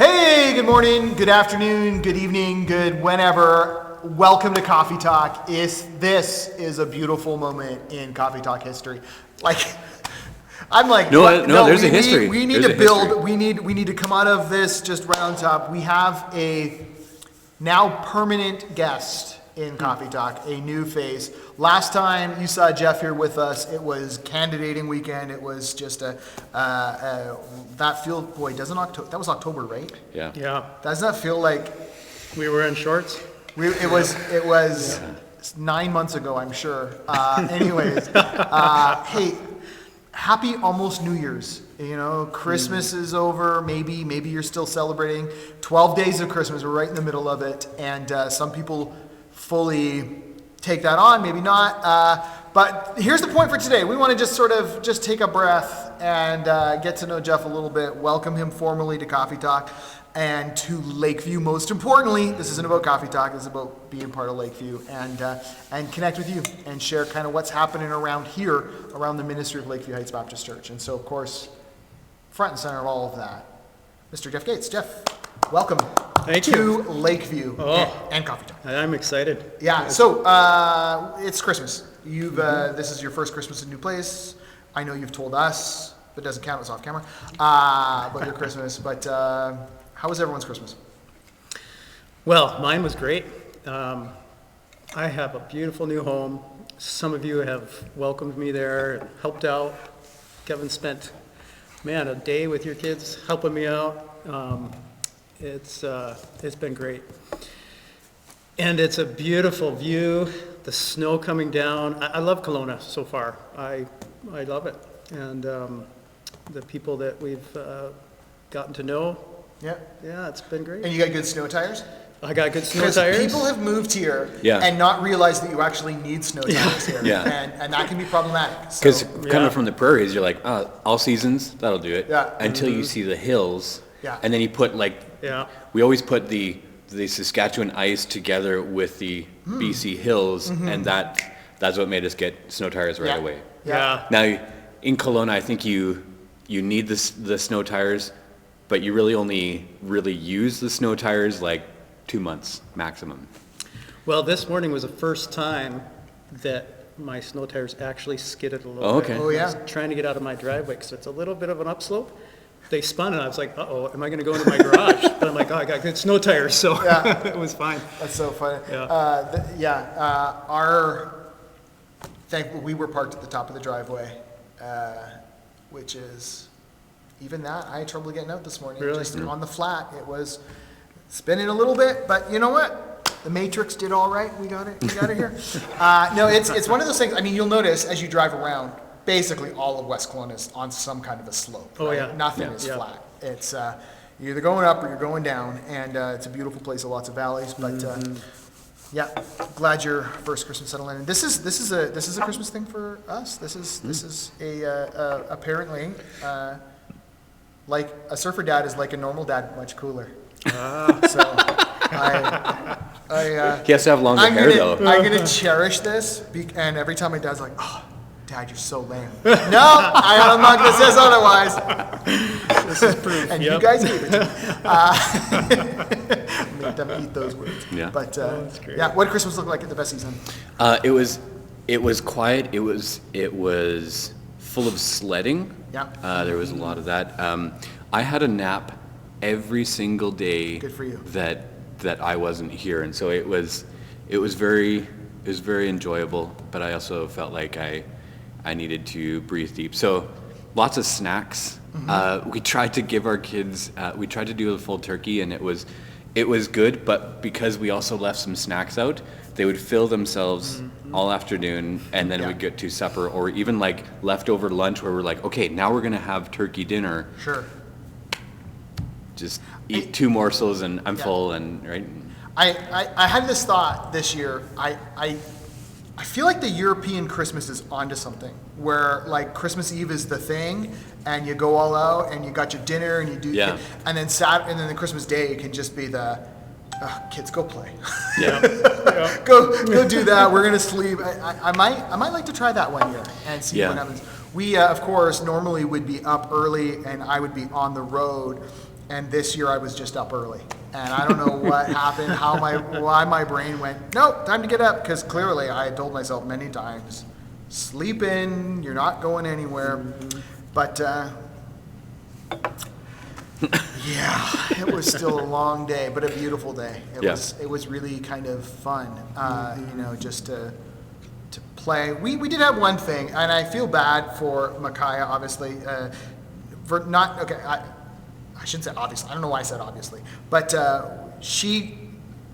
Hey, good morning, good afternoon, good evening, good whenever. Welcome to Coffee Talk. This is a beautiful moment in Coffee Talk history. There's a history. We need to build. We need to come out of this just right on top. We have a now permanent guest in Coffee Talk, a new face. Last time you saw Jeff here with us, it was candidating weekend. It was just that was October, right? Yeah. Doesn't that feel like We were in shorts. it was 9 months ago, I'm sure. Anyways, hey, happy almost New Year's. You know, Christmas is over. Maybe you're still celebrating. 12 days of Christmas. We're right in the middle of it, and some people fully take that on, maybe not. But here's the point for today. We want to just take a breath and get to know Jeff a little bit. Welcome him formally to Coffee Talk and to Lakeview. Most importantly, this isn't about Coffee Talk. This is about being part of Lakeview and connect with you and share kind of what's happening around here, around the ministry of Lakeview Heights Baptist Church. And so, of course, front and center of all of that, Mr. Jeff Gates. Jeff, welcome. Thank to you. Lakeview and Coffee Talk. I'm excited. Yeah, so it's Christmas. This is your first Christmas in a new place. I know you've told us, but it doesn't count, it's off camera, about your Christmas. But how was everyone's Christmas? Well, mine was great. I have a beautiful new home. Some of you have welcomed me there and helped out. Kevin spent, a day with your kids helping me out. It's been great. And it's a beautiful view, the snow coming down. I love Kelowna so far. I love it. And the people that we've gotten to know, Yeah. it's been great. And you got good snow tires? I got good snow Because tires. people have moved here Yeah. and not realized that you actually need snow tires here. Yeah. And that can be problematic. So, Because coming from the prairies, you're like, all seasons, that'll do it. Yeah. Until you see the hills. Yeah. And then you put Yeah. we always put the Saskatchewan ice together with the BC hills, and that's what made us get snow tires right Yeah. away. Yeah. Now, in Kelowna, I think you need the snow tires, but you really only use the snow tires like 2 months maximum. Well, this morning was the first time that my snow tires actually skidded a little Oh, bit. okay. Oh, yeah. I was trying to get out of my driveway because it's a little bit of an upslope. They spun and I was like, uh-oh, am I going to go into my garage? But I'm like, I got good snow tires, so Yeah. it was fine. That's so funny. Yeah. Thankfully, we were parked at the top of the driveway, which is, even that, I had trouble getting out this morning. Really? Just on the flat, it was spinning a little bit, but you know what? The Matrix did all right. We got it here. No, it's one of those things. I mean, you'll notice as you drive around, basically all of West Kelowna is on some kind of a slope. Oh, right? yeah. Nothing Yeah. is Yeah. flat. It's you're either going up or you're going down, and it's a beautiful place with lots of valleys. But yeah, glad your first Christmas settled in. And this is a Christmas thing for us. This is a apparently like a surfer dad is like a normal dad, much cooler. So He has to have longer hair, though. I'm gonna cherish this, and every time my dad's like, "Oh, Dad, you're so lame." No, I'm not gonna say otherwise. This is proof. And Yep. you guys gave it to me. Make them eat those words. Yeah. But that's great. yeah, what did Christmas look like at the best season? It was quiet. It was full of sledding. Yeah. There was a lot of that. I had a nap every single day. Good for you. That I wasn't here, and so it was very enjoyable. But I also felt like I needed to breathe deep. So lots of snacks. We tried to give our kids. We tried to do a full turkey, and it was good. But because we also left some snacks out, they would fill themselves all afternoon, and then Yeah. we'd get to supper, or even like leftover lunch, where we're like, okay, now we're gonna have turkey dinner. Sure. Just eat 2 morsels, and I'm Yeah. full, and right. I had this thought this year. I feel like the European Christmas is onto something, where like Christmas Eve is the thing, and you go all out, and you got your dinner, and you do, Yeah. and then the Christmas Day can just be the kids go play, Yeah. go do that. We're gonna sleep. I might like to try that one year and see Yeah. what happens. We of course normally would be up early, and I would be on the road. And this year I was just up early. And I don't know what happened, why my brain went, nope, time to get up. Because clearly I had told myself many times, sleep in, you're not going anywhere. But yeah, it was still a long day, but a beautiful day. It was really kind of fun, just to play. We did have one thing, and I feel bad for Micaiah, obviously, for not, okay, I shouldn't say obviously, I don't know why I said obviously, but she,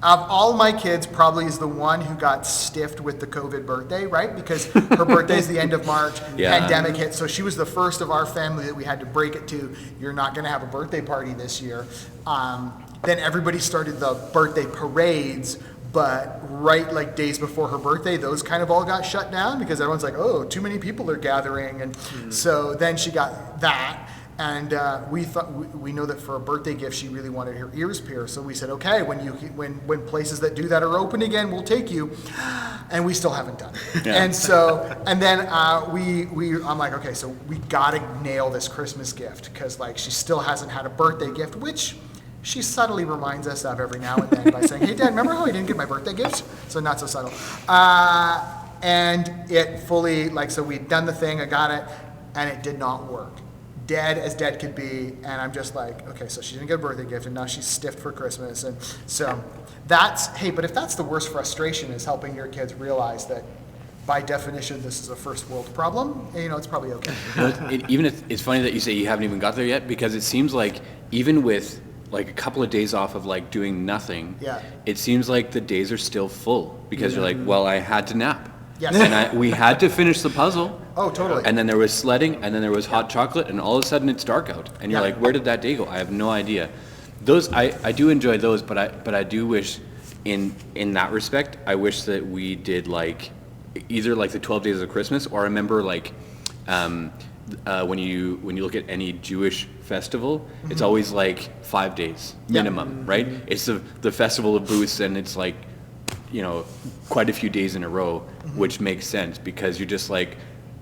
of all my kids, probably is the one who got stiffed with the COVID birthday, right? Because her birthday is the end of March, pandemic hit, so she was the first of our family that we had to break it to, you're not gonna have a birthday party this year. Then everybody started the birthday parades, but right like days before her birthday, those kind of all got shut down because everyone's like, oh, too many people are gathering. And so then she got that. And we know that for a birthday gift, she really wanted her ears pierced. So we said, okay, when places that do that are open again, we'll take you. And we still haven't done it. Yeah. And then I'm like, okay, so we gotta nail this Christmas gift because like she still hasn't had a birthday gift, which she subtly reminds us of every now and then by saying, hey, Dad, remember how I didn't get my birthday gift? So not so subtle. And it fully, so we'd done the thing, I got it, and it did not work. Dead as dead could be, and I'm just like, okay, so she didn't get a birthday gift, and now she's stiffed for Christmas. And so but if that's the worst frustration is helping your kids realize that by definition, this is a first world problem, it's probably okay. It's funny that you say you haven't even got there yet, because it seems like even with like a couple of days off of like doing nothing, it seems like the days are still full because you're like, well, I had to nap. Yes. And we had to finish the puzzle. Oh, totally. And then there was sledding, and then there was hot chocolate, and all of a sudden it's dark out. And you're like, where did that day go? I have no idea. Those, I do enjoy those, but I do wish in that respect, I wish that we did like either like the 12 days of Christmas, or I remember like when you look at any Jewish festival, it's always like 5 days minimum, right? It's the festival of booths, and it's like, quite a few days in a row, which makes sense because you're just like,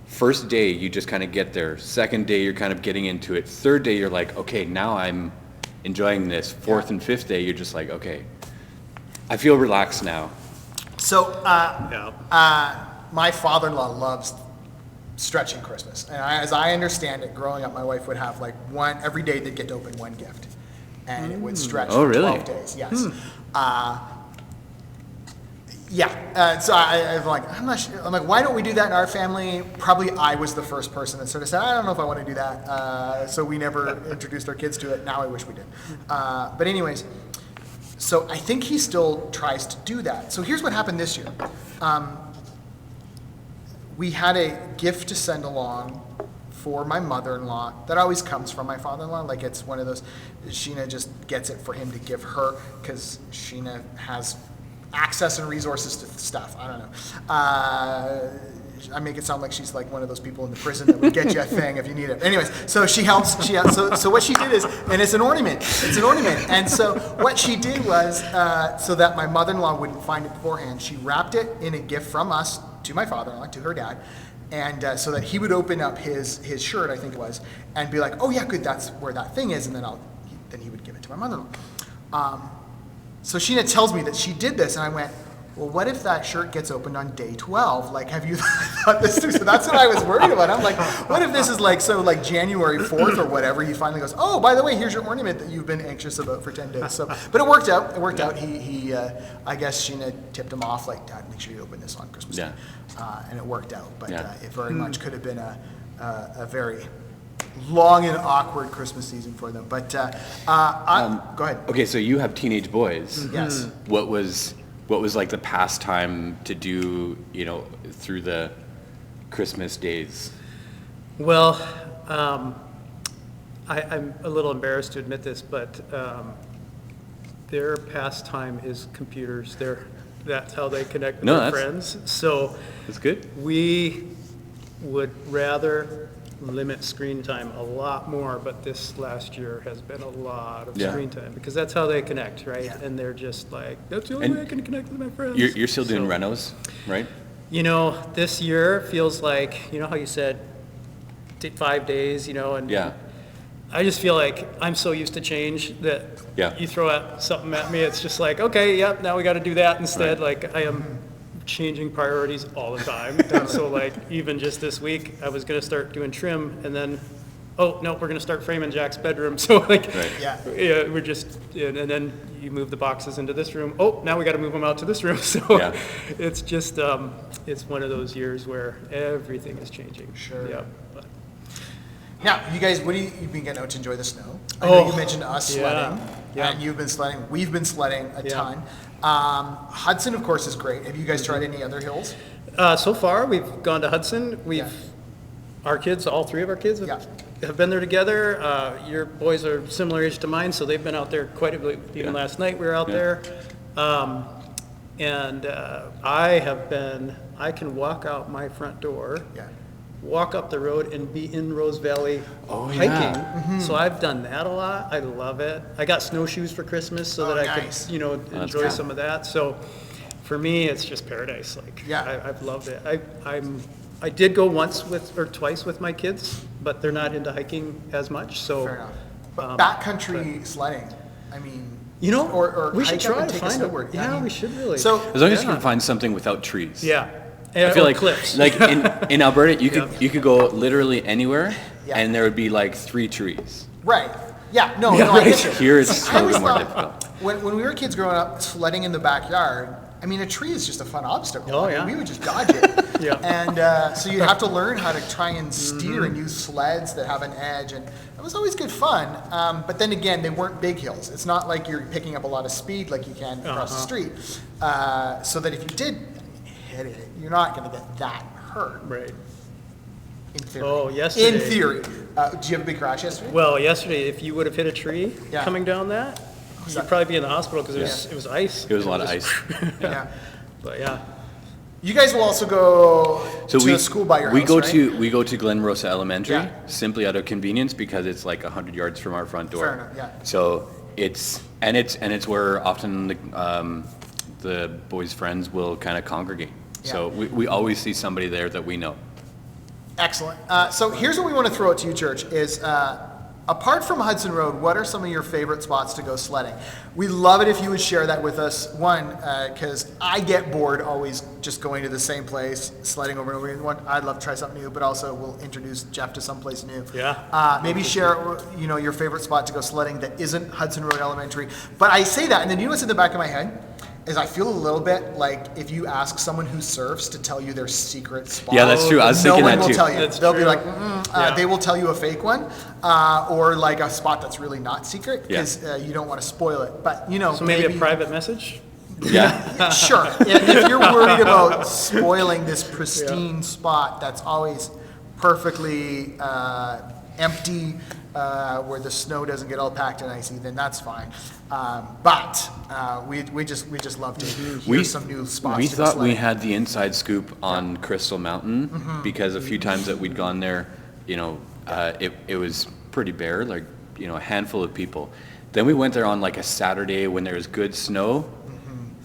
first day you just kind of get there, second day you're kind of getting into it, third day you're like, okay, now I'm enjoying this, fourth and fifth day you're just like, okay, I feel relaxed now. So my father-in-law loves stretching Christmas, and as I understand it, growing up, my wife would have like every day they'd get to open one gift, and it would stretch for 12 days. Yes. So I'm like, I'm not sure. I'm like, why don't we do that in our family? Probably I was the first person that sort of said, I don't know if I want to do that. So we never introduced our kids to it. Now I wish we did. But anyways, so I think he still tries to do that. So here's what happened this year. We had a gift to send along for my mother-in-law that always comes from my father-in-law. Like it's one of those, Sheena just gets it for him to give her because Sheena has access and resources to stuff. I don't know. I make it sound like she's like one of those people in the prison that would get you a thing if you need it. Anyways, so she helps. So what she did is, and it's an ornament. It's an ornament. And so what she did was, so that my mother-in-law wouldn't find it beforehand, she wrapped it in a gift from us to my father-in-law, to her dad, and so that he would open up his shirt, I think it was, and be like, oh yeah, good, that's where that thing is, and then he would give it to my mother-in-law. So Sheena tells me that she did this, and I went, well, what if that shirt gets opened on day 12? Like, have you thought this through? So that's what I was worried about. I'm like, what if this is like January 4th or whatever, he finally goes, oh, by the way, here's your ornament that you've been anxious about for 10 days. So, but it worked out. It worked out. He I guess Sheena tipped him off, like, Dad, make sure you open this on Christmas Day. And it worked out. But it very much could have been a very long and awkward Christmas season for them. But go ahead. Okay, so you have teenage boys. Yes. What was like the pastime to do, through the Christmas days? Well, I'm a little embarrassed to admit this, but their pastime is computers. That's how they connect with their friends. So that's good. We would rather limit screen time a lot more, but this last year has been a lot of screen time because that's how they connect, right? Yeah. And they're just like, that's the only way I can connect with my friends. You're still doing renos, right? This year feels like, how you said 5 days, and I just feel like I'm so used to change that Yeah. you throw something at me, it's just like, okay, yep, now we got to do that instead. Like I am changing priorities all the time. So like even just this week, I was going to start doing trim and then, oh, no, we're going to start framing Jack's bedroom. So like, Right. Yeah. yeah, we're just, and then you move the boxes into this room. Oh, now we got to move them out to this room. So Yeah. it's just, it's one of those years where everything is changing. Sure. Yep. But- Now, you guys, you've been getting out to enjoy the snow? I know you Oh, mentioned us yeah, sledding, yeah. and you've been sledding. We've been sledding a Yeah. ton. Hudson, of course, is great. Have you guys tried any other hills? So far, we've gone to Hudson. Our kids, all three of our kids have been there together. Your boys are similar age to mine, so they've been out there quite a bit. Even Yeah. last night, we were out Yeah. there. I can walk out my front door, Yeah. walk up the road and be in Rose Valley Oh, hiking. yeah. So I've done that a lot. I love it. I got snowshoes for Christmas so Oh, that I nice. could, that's enjoy cool. some of that. So for me, it's just paradise. Like, Yeah. I've loved it. I did go twice with my kids, but they're not into hiking as much. So, Fair enough. But backcountry sledding, I mean, or we should hike up try and to take a find it. snowboard. I Yeah, mean, we should really. So, As long as you Yeah. can find something without trees. yeah. I feel Or like, cliffs. like in Alberta, you could go literally anywhere, Yeah. and there would be like 3 trees. right. Yeah, no, Yeah, no, I right. get you. Here it's See, a I little always bit more thought, difficult. when we were kids growing up, sledding in the backyard, I mean, a tree is just a fun obstacle. Oh, I mean, yeah. we would just dodge it. Yeah. And so you'd have to learn how to try and steer and use sleds that have an edge, and it was always good fun. But then again, they weren't big hills. It's not like you're picking up a lot of speed like you can across the street. So that if you did hit it, you're not going to get that hurt. Right. In theory. Oh, yesterday. In theory. Do you have a big crash yesterday? Well, yesterday, if you would have hit a tree Yeah. coming down that, that? you'd probably be in the hospital because it was ice. It was a lot of ice. Yeah. But yeah. You guys will also go So to a school by your we house, go right? we go to Glen Rosa Elementary Yeah. simply out of convenience because it's like 100 yards from our front door. Fair enough, yeah. So it's where often the boys' friends will kind of congregate. So Yeah. we always see somebody there that we know. Excellent. So here's what we want to throw out to you, church, is apart from Hudson Road, what are some of your favorite spots to go sledding? We love it if you would share that with us. One, because I get bored always just going to the same place, sledding over and over again. One, I'd love to try something new, but also we'll introduce Jeff to someplace new. Yeah. Maybe share, your favorite spot to go sledding that isn't Hudson Road Elementary. But I say that, and then you know what's in the back of my head? Is I feel a little bit like if you ask someone who surfs to tell you their secret spot. Yeah, that's true. I was thinking no one that will too. tell you. That's They'll be true. like, Yeah. they will tell you a fake one, or like a spot that's really not secret because you don't want to spoil it. But So maybe a private message? Yeah. Sure. If you're worried about spoiling this pristine spot that's always perfectly empty, where the snow doesn't get all packed and icy, then that's fine. But we just love to hear some new spots. We to go thought we sledding. had the inside scoop on Crystal Mountain because a few times that we'd gone there, it was pretty bare, like, a handful of people. Then we went there on like a Saturday when there was good snow,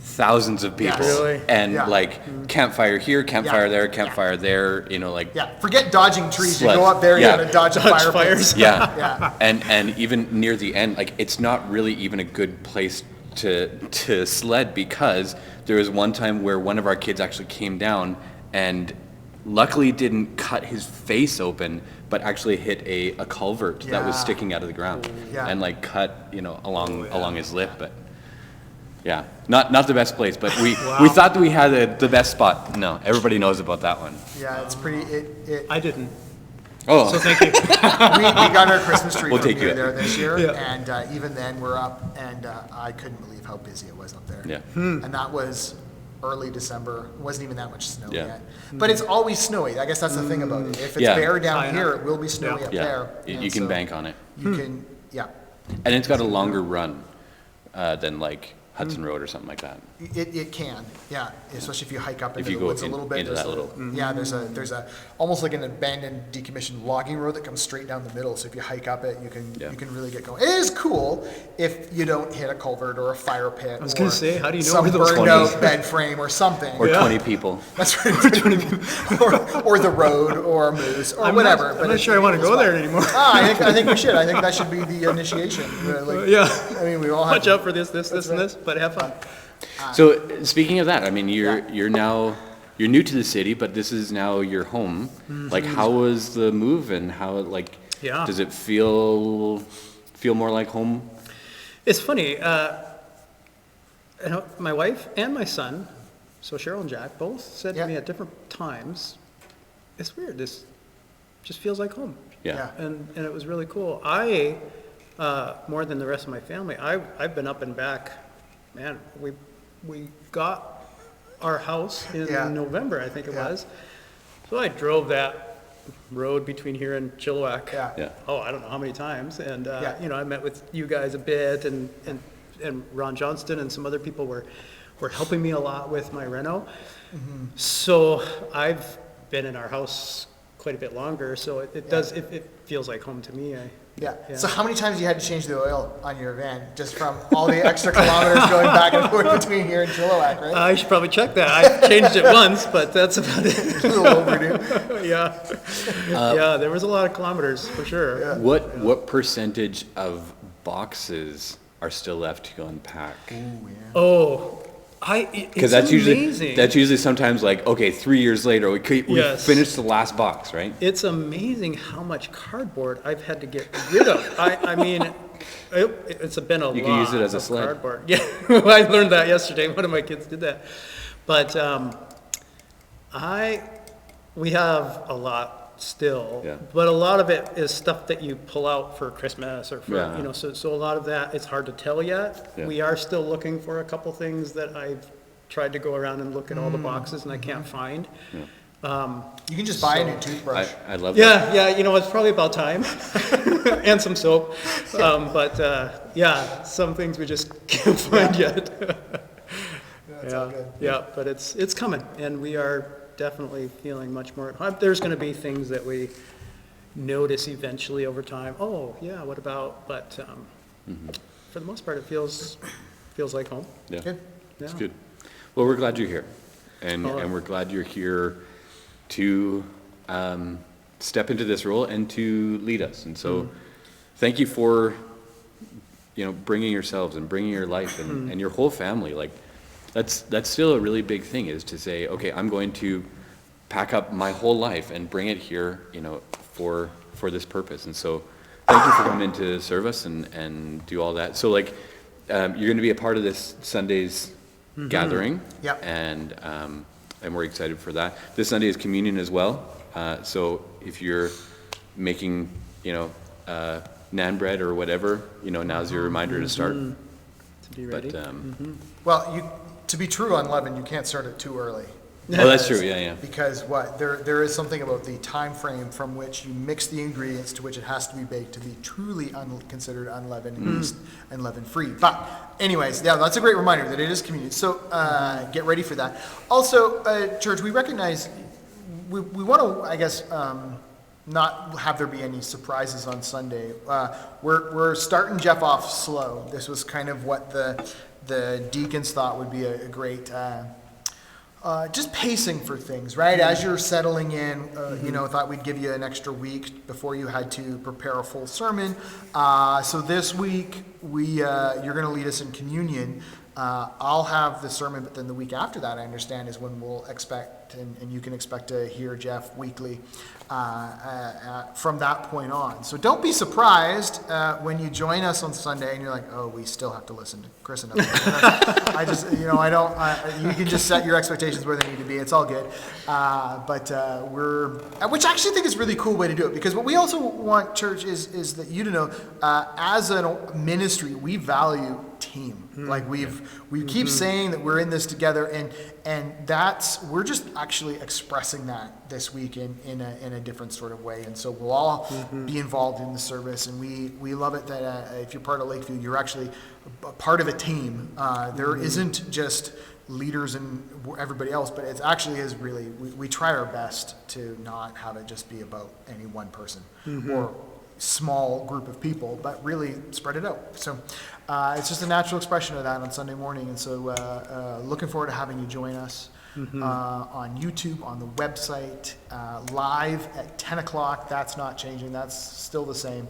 thousands of people. Yes. Really? And Yeah. like campfire here, campfire there, campfire there, like. Yeah, forget dodging trees. Sled. You go up there, Yeah. you gotta dodge Dodge fire fires. pits. Yeah. Yeah. And even near the end, like it's not really even a good place to sled because there was one time where one of our kids actually came down and luckily didn't cut his face open, but actually hit a culvert that was Yeah. sticking out of the ground Yeah. and like cut, along his lip, but yeah, not the best place, but we thought that we had the best spot. No, everybody knows about that one. Yeah, it's pretty. I didn't. Oh, So thank you. We got our Christmas tree We'll from take you near in. there this year, Yeah. and even then we're up, and I couldn't believe how busy it was up there. Yeah. And that was early December. It wasn't even that much snow Yeah. yet. But it's always snowy. I guess that's the thing about it. If it's Yeah. bare I down know. here, it will be snowy Yeah. up yeah, there. you and can so bank on it. You can, yeah. And it's got a longer run than like Hudson Road or something like that. It can, yeah, especially if you hike up If into you the go woods a little bit. into there's that little. Yeah, there's a almost like an abandoned, decommissioned logging road that comes straight down the middle. So if you hike up it, you can really get going. It is cool if you don't hit a culvert or a fire pit. I was gonna say, how do you know some where those burned are? out bed frame or something? Or 20 people. That's right. or the road or a moose or whatever. I'm not sure I want to go there anymore. I think we should. I think that should be the initiation. Yeah. I mean, we all have Watch out for this, and this, but have fun. So speaking of that, I mean, you're new to the city, but this is now your home. Like, how was the move, and how Yeah. does it feel more like home? It's funny, my wife and my son, so Cheryl and Jack, both said to me at different times, it's weird, this just feels like home. Yeah. And it was really cool. More than the rest of my family, I've been up and back, man, we got our house in November, I think it was. So I drove that road between here and Chilliwack. Yeah. I don't know how many times. And, I met with you guys a bit, and Ron Johnston and some other people were helping me a lot with my reno. So I've been in our house quite a bit longer, so it feels like home to me. Yeah. So how many times you had to change the oil on your van just from all the extra kilometers going back and forth between here and Chilliwack, right? I should probably check that. I changed it once, but that's about it. A little overdue. Yeah, there was a lot of kilometers for sure. Yeah. What percentage of boxes are still left to go unpack? Because that's usually sometimes like, okay, 3 years later we finished the last box, right? It's amazing how much cardboard I've had to get rid of. I mean, it's been a lot. You can use it as a sled. Cardboard. Yeah, I learned that yesterday. One of my kids did that. But we have a lot still, but a lot of it is stuff that you pull out for Christmas or for, so a lot of that, it's hard to tell yet. Yeah. We are still looking for a couple things that I've tried to go around and look at all the boxes and I can't find. You can just buy a new toothbrush. I love that. Yeah, it's probably about time. And some soap. Some things we just can't find yet. That's all good. Yeah, but it's coming, and we are definitely feeling much more at home. There's going to be things that we notice eventually over time. Oh, yeah, what about? But for the most part, it feels like home. Yeah. Good. It's Yeah. good. Well, we're glad you're here, and we're glad you're here to step into this role and to lead us. And so, thank you for bringing yourselves and bringing your life and your whole family. Like, that's still a really big thing, is to say, okay, I'm going to pack up my whole life and bring it here, for this purpose. And so, thank you for coming in to serve us and do all that. So, you're going to be a part of this Sunday's gathering. Yep. And we're excited for that. This Sunday is communion as well. So if you're making, naan bread or whatever, now's your reminder to start. To be ready. But, Well, to be true unleavened, you can't start it too early. oh, that's true. Yeah. Because there is something about the time frame from which you mix the ingredients to which it has to be baked to be truly considered unleavened and leaven free. But anyways, that's a great reminder that it is communion. So get ready for that. Also, church, we recognize we want to, I guess, not have there be any surprises on Sunday. We're starting Jeff off slow. This was kind of what the deacons thought would be a great. Just pacing for things, right? As you're settling in, thought we'd give you an extra week before you had to prepare a full sermon. So this week, you're going to lead us in communion. I'll have the sermon, but then the week after that, I understand, is when we'll expect, and you can expect to hear Jeff weekly from that point on. So don't be surprised when you join us on Sunday and you're like, oh, we still have to listen to Chris another I just, you can just set your expectations where they need to be. It's all good. Which I actually think is a really cool way to do it, because what we also want, church, is that you to know, as a ministry, we value team. Like we keep saying that we're in this together, and we're just actually expressing that this week in a different sort of way. And so we'll all be involved in the service, and we love it that if you're part of Lakeview, you're actually a part of a team. There isn't just leaders and everybody else, but it actually is really, we try our best to not have it just be about any one person or small group of people, but really spread it out. So it's just a natural expression of that on Sunday morning. And so looking forward to having you join us on YouTube, on the website, live at 10 o'clock. That's not changing. That's still the same.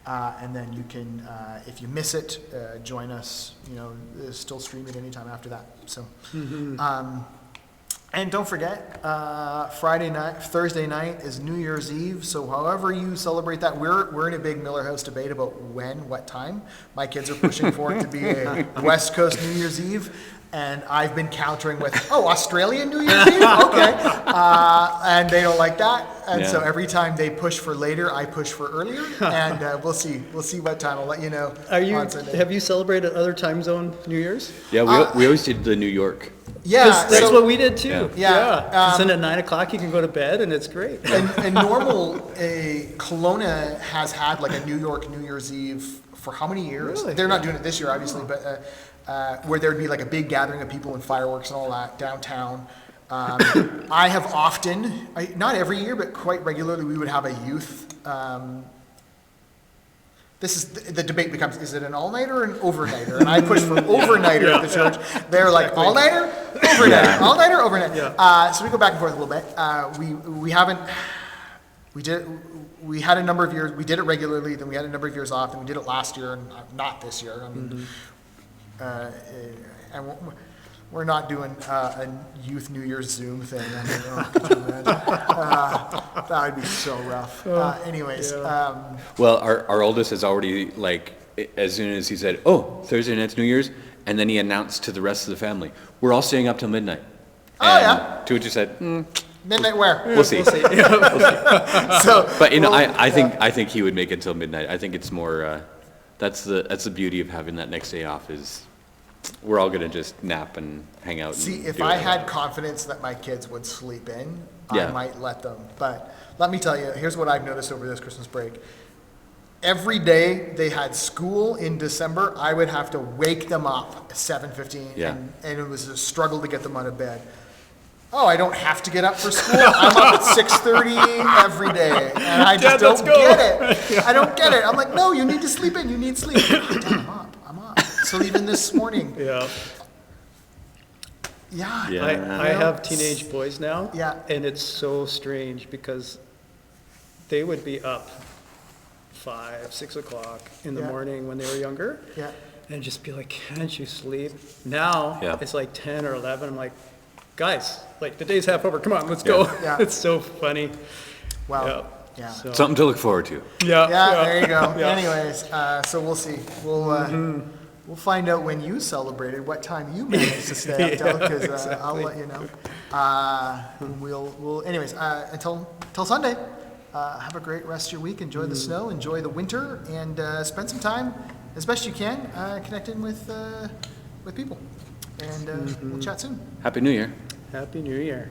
And then you can, if you miss it, join us, still stream it anytime after that. So, and don't forget, Thursday night is New Year's Eve. So however you celebrate that, we're in a big Miller House debate about what time. My kids are pushing for it to be a West Coast New Year's Eve. And I've been countering with, Australian New Year's Eve? Okay. And they don't like that. And so every time they push for later, I push for earlier. And we'll see what time. I'll let you know on Sunday. Have you celebrated other time zone New Year's? Yeah, we always did the New York. Yeah. That's what we did too. Yeah. Because then at 9 o'clock you can go to bed and it's great. And normal, Kelowna has had like a New York New Year's Eve for how many years? Really? They're not doing it this year, obviously, but where there would be like a big gathering of people and fireworks and all that downtown. I have often, not every year, but quite regularly, we would have a youth. This is the debate becomes: is it an all-nighter or an overnighter? And I push for overnighter at the church. They're like all-nighter, overnighter, all-nighter, overnighter. Yeah. So we go back and forth a little bit. We haven't. We had a number of years. We did it regularly. Then we had a number of years off. And we did it last year, and not this year. I mean. And we're not doing a youth New Year's Zoom thing. I mean, could you imagine? That would be so rough. Anyways. Well, our oldest is already like, as soon as he said, Thursday night's New Year's, and then he announced to the rest of the family, we're all staying up till midnight. To which he said, Midnight where? We'll see. So, but I think he would make it till midnight. I think it's more. That's the beauty of having that next day off is we're all gonna just nap and hang out. See, if I had confidence that my kids would sleep in, I might let them. But let me tell you, here's what I've noticed over this Christmas break. Every day they had school in December, I would have to wake them up at 7:15, and it was a struggle to get them out of bed. I don't have to get up for school. I'm up at 6:30 every day, and I just don't get it. I don't get it. I'm like, no, you need to sleep in. You need sleep. Dad, I'm up. So even this morning. Yeah. I have teenage boys now. Yeah. And it's so strange because they would be up 5, 6 o'clock in the morning when they were younger. Yeah. And just be like, can't you sleep? Now it's like 10 or 11. I'm like, guys, like the day's half over. Come on, let's go. Yeah. It's so funny. Wow. Yeah. So, something to look forward to. Yeah, there you go. Yeah. Anyways, so we'll see. We'll find out when you celebrated, what time you managed to stay up till, because exactly. I'll let you know. We'll anyways, until Sunday, have a great rest of your week. Enjoy the snow, enjoy the winter, and spend some time, as best you can, connecting with people. And we'll chat soon. Happy New Year. Happy New Year.